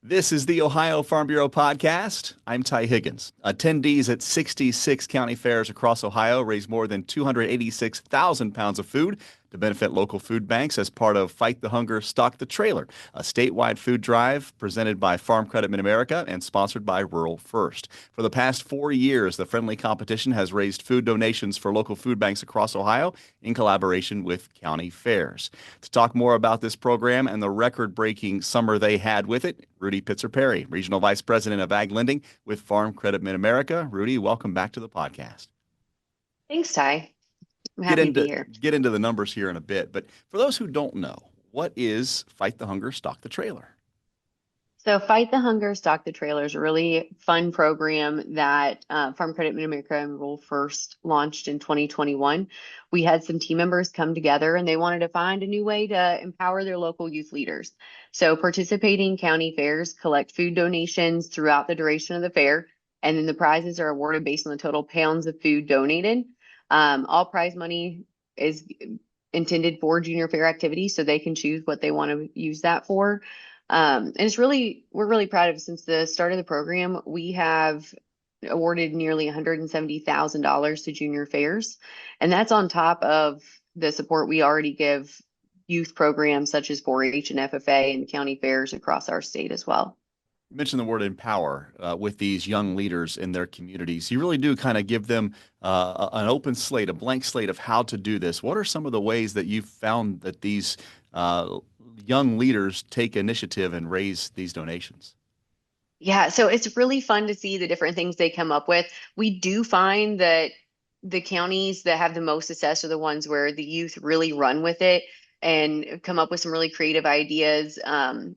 This is the Ohio Farm Bureau podcast. I'm Ty Higgins. Attendees at 66 county fairs across Ohio raised more than 286,000 pounds of food to benefit local food banks as part of Fight the Hunger, Stock the Trailer, a statewide food drive presented by Farm Credit Mid-America and sponsored by Rural First. For the past 4 years, the friendly competition has raised food donations for local food banks across Ohio in collaboration with county fairs. To talk more about this program and the record-breaking summer they had with it, Rudy Pitzer Perry, Regional Vice President of Ag Lending with Farm Credit Mid-America. Rudy, welcome back to the podcast. Thanks, Ty. I'm Get happy to be into here. get into the numbers here in a bit, but for those who don't know, what is Fight the Hunger, Stock the Trailer? So, Fight the Hunger, Stock the Trailer is a really fun program that Farm Credit Mid-America and Rural First launched in 2021. We had some team members come together and they wanted to find a new way to empower their local youth leaders. So, participating county fairs collect food donations throughout the duration of the fair, and then the prizes are awarded based on the total pounds of food donated. All prize money is intended for junior fair activities, so they can choose what they want to use that for. And we're really proud of since the start of the program, we have awarded nearly $170,000 to junior fairs. And that's on top of the support we already give youth programs such as 4-H and FFA and county fairs across our state as well. You mentioned the word empower with these young leaders in their communities. You really do kind of give them an open slate, a blank slate of how to do this. What are some of the ways that you've found that these young leaders take initiative and raise these donations? Yeah, so it's really fun to see the different things they come up with. We do find that the counties that have the most success are the ones where the youth really run with it and come up with some really creative ideas. A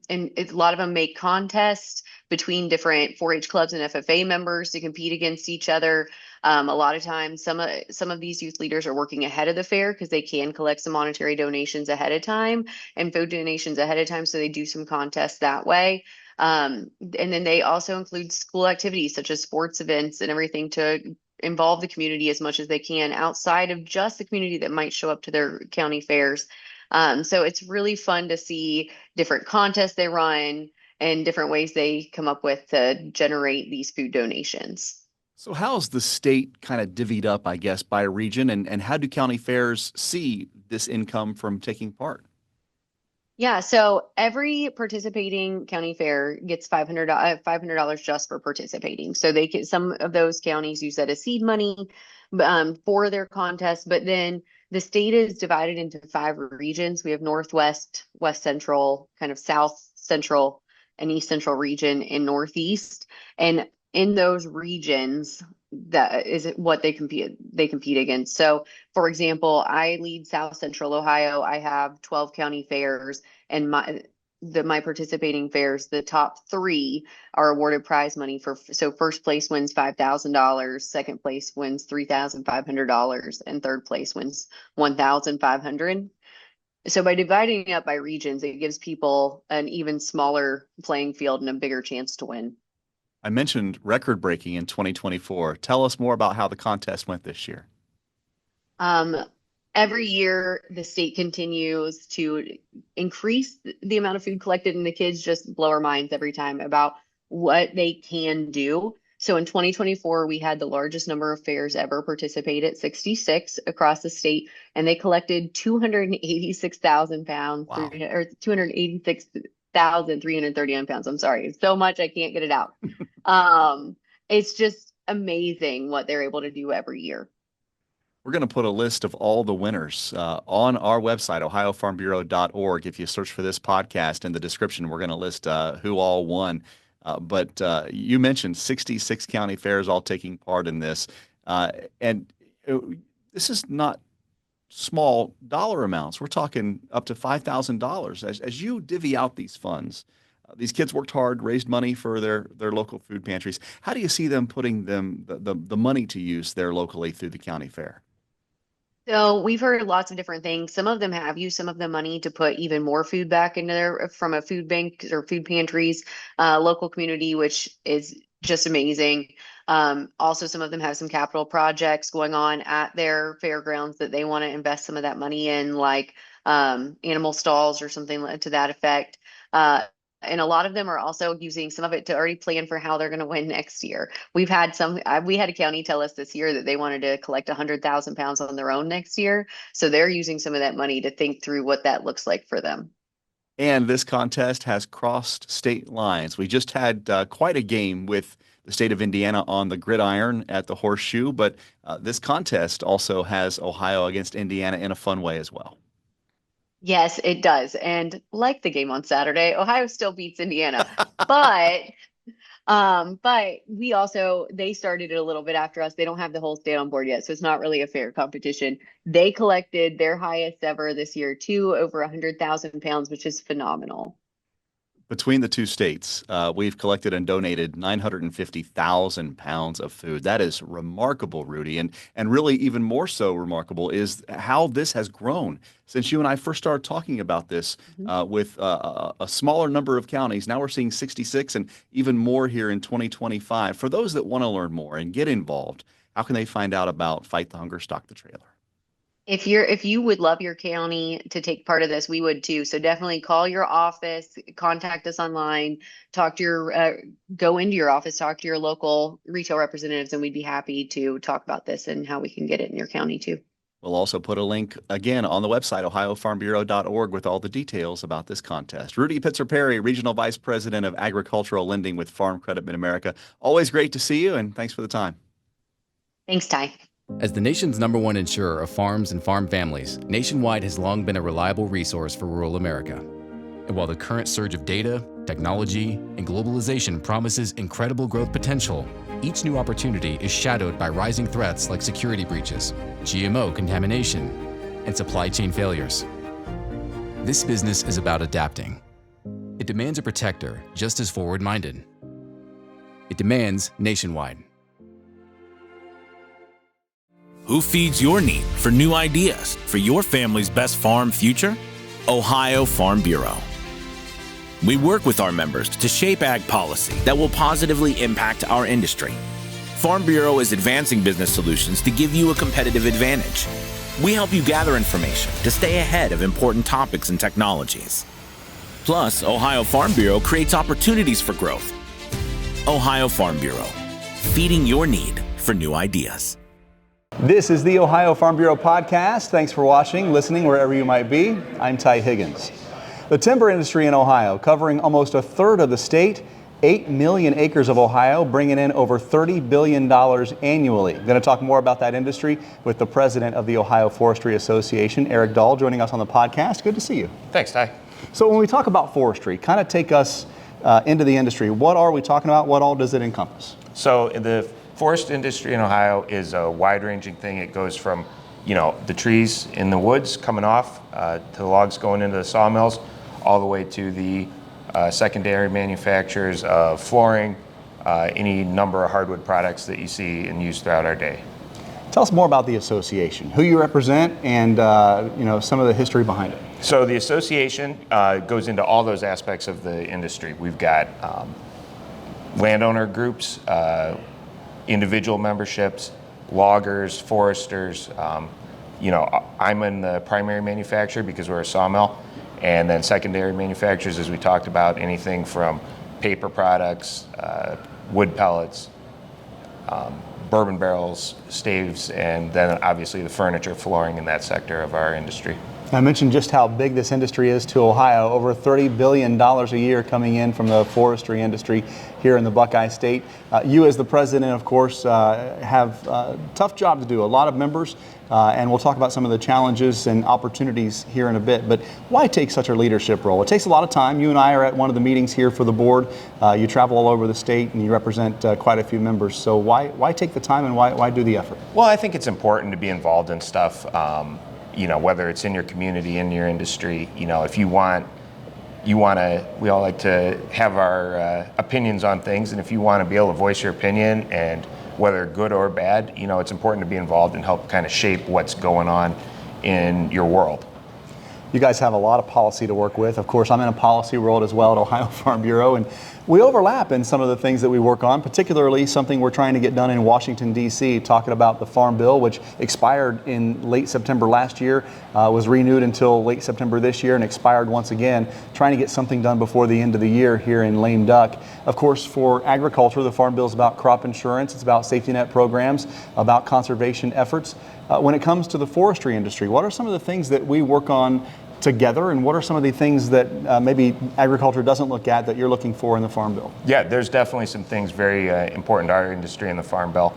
lot of them make contests between different 4-H clubs and FFA members to compete against each other. A lot of times, some of these youth leaders are working ahead of the fair because they can collect some monetary donations ahead of time and food donations ahead of time, so they do some contests that way. And then they also include school activities such as sports events and everything to involve the community as much as they can outside of just the community that might show up to their county fairs. So it's really fun to see different contests they run and different ways they come up with to generate these food donations. So, how's the state kind of divvied up, I guess, by region, and how do county fairs see this income from taking part? Yeah, so every participating county fair gets $500 just for participating. So they get some of those counties use that as seed money for their contest, but then the state is divided into 5 regions. We have Northwest, West Central, kind of South Central, and East Central region and Northeast. And in those regions, that is what they compete against. So for example, I lead South Central Ohio. I have 12 county fairs, and my participating fairs, the top 3 are awarded prize money for. So first place wins $5,000, second place wins $3,500, and third place wins $1,500. So by dividing it up by regions, it gives people an even smaller playing field and a bigger chance to win. I mentioned record breaking in 2024. Tell us more about how the contest went this year. Um, every year, the state continues to increase the amount of food collected, and the kids just blow our minds every time about what they can do. So in 2024, we had the largest number of fairs ever participate at 66 across the state, and they collected 286,000 pounds, Wow. or 286,339 pounds. I'm sorry, it's so much I can't get it out. Um, it's just amazing what they're able to do every year. We're going to put a list of all the winners on our website, ohiofarmbureau.org. If you search for this podcast in the description, we're going to list who all won. But you mentioned 66 county fairs all taking part in this. And this is not small dollar amounts. We're talking up to $5,000. As you divvy out these funds, these kids worked hard, raised money for their local food pantries. How do you see them putting the money to use there locally through the county fair? So we've heard lots of different things. Some of them have used some of the money to put even more food back into their from a food bank or food pantries, local community, which is just amazing. Also, some of them have some capital projects going on at their fairgrounds that they want to invest some of that money in, like animal stalls or something to that effect. Uh, And a lot of them are also using some of it to already plan for how they're going to win next year. We had a county tell us this year that they wanted to collect 100,000 pounds on their own next year. So they're using some of that money to think through what that looks like for them. And this contest has crossed state lines. We just had quite a game with the state of Indiana on the gridiron at the Horseshoe, but this contest also has Ohio against Indiana in a fun way as well. Yes, it does. And like the game on Saturday, Ohio still beats Indiana. But they started it a little bit after us. They don't have the whole state on board yet, so it's not really a fair competition. They collected their highest ever this year too, over 100,000 pounds, which is phenomenal. Between the two states, we've collected and donated 950,000 pounds of food. That is remarkable, Rudy. And really even more so remarkable is how this has grown since you and I first started talking about this with a smaller number of counties. Now we're seeing 66 and even more here in 2025. For those that want to learn more and get involved, how can they find out about Fight the Hunger, Stock the Trailer? If you would love your county to take part of this, we would too. So definitely call your office, contact us online, go into your office, talk to your local retail representatives, and we'd be happy to talk about this and how we can get it in your county too. We'll also put a link again on the website, ohiofarmbureau.org, with all the details about this contest. Rudy Pitzer-Perry, Regional Vice President of Agricultural Lending with Farm Credit Mid-America. Always great to see you, and thanks for the time. Thanks, Ty. As the nation's #1 insurer of farms and farm families, Nationwide has long been a reliable resource for rural America. And while the current surge of data, technology, and globalization promises incredible growth potential, each new opportunity is shadowed by rising threats like security breaches, GMO contamination, and supply chain failures. This business is about adapting. It demands a protector just as forward-minded. It demands Nationwide. Who feeds your need for new ideas for your family's best farm future? Ohio Farm Bureau. We work with our members to shape ag policy that will positively impact our industry. Farm Bureau is advancing business solutions to give you a competitive advantage. We help you gather information to stay ahead of important topics and technologies. Plus, Ohio Farm Bureau creates opportunities for growth. Ohio Farm Bureau, feeding your need for new ideas. This is the Ohio Farm Bureau podcast. Thanks for watching, listening, wherever you might be. I'm Ty Higgins. The timber industry in Ohio, covering almost a third of the state, 8 million acres of Ohio, bringing in over $30 billion annually. Going to talk more about that industry with the president of the Ohio Forestry Association, Eric Dahl, joining us on the podcast. Good to see you. Thanks, Ty. So when we talk about forestry, kind of take us into the industry. What are we talking about? What all does it encompass? So the forest industry in Ohio is a wide-ranging thing. It goes from, the trees in the woods coming off to the logs going into the sawmills, all the way to the secondary manufacturers of flooring, any number of hardwood products that you see and use throughout our day. Tell us more about the association, who you represent, and some of the history behind it. So the association goes into all those aspects of the industry. We've got landowner groups, individual memberships, loggers, foresters. I'm in the primary manufacturer because we're a sawmill, and then secondary manufacturers, as we talked about, anything from paper products, wood pellets, bourbon barrels, staves, and then obviously the furniture, flooring in that sector of our industry. I mentioned just how big this industry is to Ohio, over $30 billion a year coming in from the forestry industry here in the Buckeye State. You as the president, of course, have a tough job to do, a lot of members, and we'll talk about some of the challenges and opportunities here in a bit. But why take such a leadership role? It takes a lot of time. You and I are at one of the meetings here for the board. You travel all over the state and you represent quite a few members. So why take the time and why do the effort? Well, I think it's important to be involved in stuff. Whether it's in your community, in your industry, if we all like to have our opinions on things, and if you want to be able to voice your opinion, and whether good or bad, it's important to be involved and help kind of shape what's going on in your world. You guys have a lot of policy to work with. Of course, I'm in a policy world as well at Ohio Farm Bureau, and We overlap in some of the things that we work on, particularly something we're trying to get done in Washington, D.C., talking about the Farm Bill, which expired in late September last year, was renewed until late September this year and expired once again, trying to get something done before the end of the year here in lame duck. Of course, for agriculture, the Farm Bill is about crop insurance, it's about safety net programs, about conservation efforts. When it comes to the forestry industry, what are some of the things that we work on together, and what are some of the things that maybe agriculture doesn't look at that you're looking for in the Farm Bill? Yeah, there's definitely some things very important to our industry in the Farm Bill.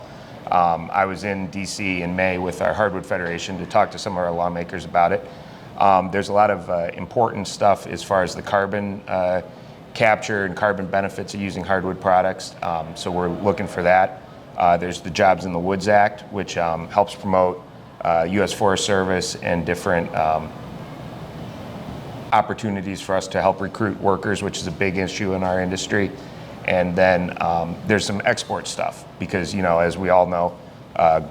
I was in DC in May with our Hardwood Federation to talk to some of our lawmakers about it. There's a lot of important stuff as far as the carbon capture and carbon benefits of using hardwood products, so we're looking for that. There's the Jobs in the Woods Act, which helps promote U.S. Forest Service and different opportunities for us to help recruit workers, which is a big issue in our industry. And then there's some export stuff because, as we all know,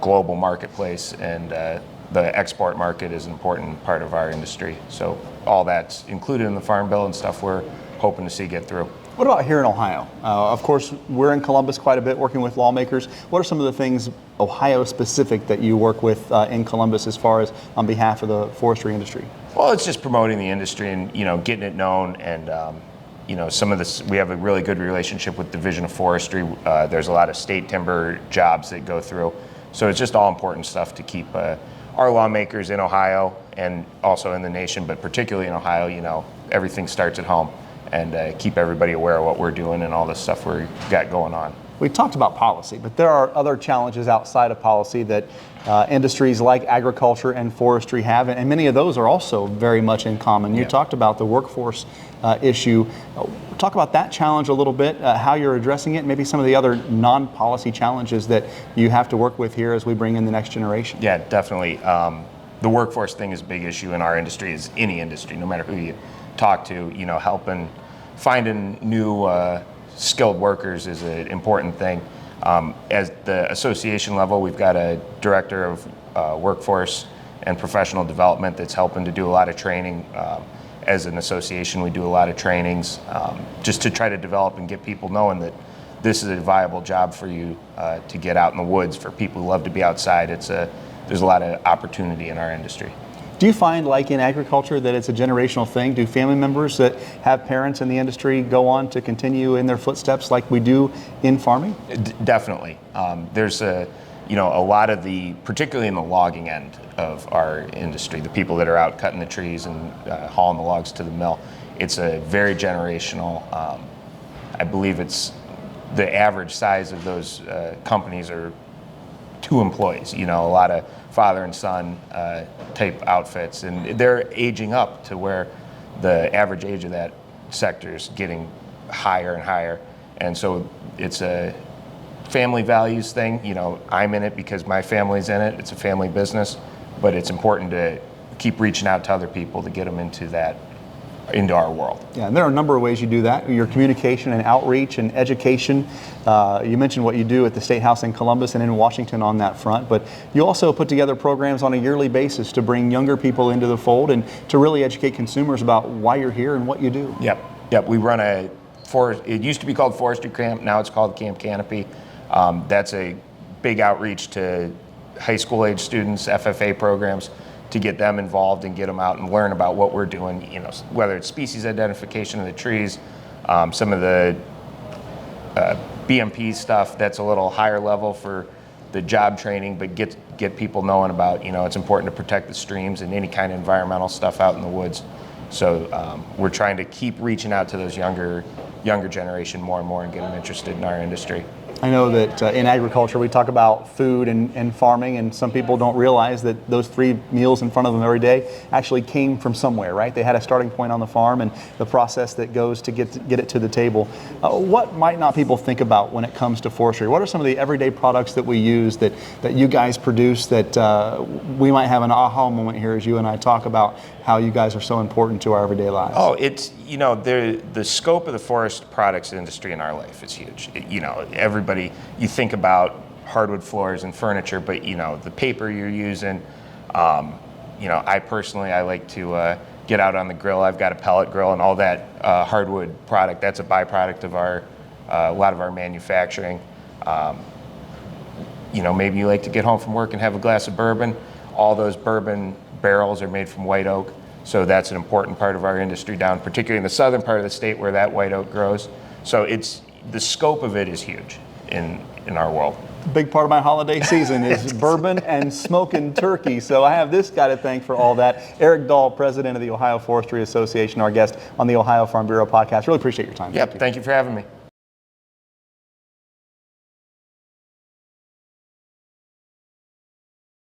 global marketplace and the export market is an important part of our industry. So all that's included in the Farm Bill and stuff we're hoping to see get through. What about here in Ohio? Of course, we're in Columbus quite a bit working with lawmakers. What are some of the things Ohio specific that you work with in Columbus as far as on behalf of the forestry industry? Well, it's just promoting the industry and, getting it known. And, some of this, we have a really good relationship with Division of Forestry. There's a lot of state timber jobs that go through. So it's just all important stuff to keep our lawmakers in Ohio and also in the nation, but particularly in Ohio, everything starts at home. And keep everybody aware of what we're doing and all the stuff we've got going on. We talked about policy, but there are other challenges outside of policy that industries like agriculture and forestry have, and many of those are also very much in common. You talked about the workforce issue. Talk about that challenge a little bit, how you're addressing it, and maybe some of the other non-policy challenges that you have to work with here as we bring in the next generation. Yeah, definitely. The workforce thing is a big issue in our industry, as any industry, no matter who you talk to, helping finding new skilled workers is an important thing. As the association level, we've got a director of workforce and professional development that's helping to do a lot of training. As an association, we do a lot of trainings just to try to develop and get people knowing that this is a viable job for you to get out in the woods. For people who love to be outside, there's a lot of opportunity in our industry. Do you find, like in agriculture, that it's a generational thing? Do family members that have parents in the industry go on to continue in their footsteps like we do in farming? Definitely. There's a lot of particularly in the logging end of our industry, the people that are out cutting the trees and hauling the logs to the mill, it's a very generational. I believe it's the average size of those companies are 2 employees, a lot of father and son type outfits, and they're aging up to where the average age of that sector is getting higher and higher. And so it's a family values thing. I'm in it because my family's in it. It's a family business, but it's important to keep reaching out to other people to get them into our world. Yeah, and there are a number of ways you do that. Your communication and outreach and education. You mentioned what you do at the State House in Columbus and in Washington on that front, but you also put together programs on a yearly basis to bring younger people into the fold and to really educate consumers about why you're here and what you do. Yep. We run it used to be called Forestry Camp, now it's called Camp Canopy. That's a big outreach to high school age students, FFA programs, to get them involved and get them out and learn about what we're doing, whether it's species identification of the trees, some of the BMP stuff that's a little higher level for the job training, but get people knowing about, it's important to protect the streams and any kind of environmental stuff out in the woods. So we're trying to keep reaching out to those younger generation more and more and get them interested in our industry. I know that in agriculture we talk about food and farming, and some people don't realize that those 3 meals in front of them every day actually came from somewhere, right? They had a starting point on the farm and the process that goes to get it to the table. What might not people think about when it comes to forestry? What are some of the everyday products that we use that you guys produce that we might have an aha moment here as you and I talk about how you guys are so important to our everyday lives? Oh, it's, the scope of the forest products industry in our life is huge. Everybody, you think about hardwood floors and furniture, but the paper you're using, I personally, I like to get out on the grill. I've got a pellet grill, and all that hardwood product, that's a byproduct of a lot of our manufacturing. Maybe you like to get home from work and have a glass of bourbon. All those bourbon barrels are made from white oak, so that's an important part of our industry down, particularly in the southern part of the state where that white oak grows. So the scope of it is huge in our world. A big part of my holiday season is bourbon and smoking turkey. So I have this guy to thank for all that. Eric Dahl, president of the Ohio Forestry Association, our guest on the Ohio Farm Bureau podcast. Really appreciate your time. Yep, thank you for having me.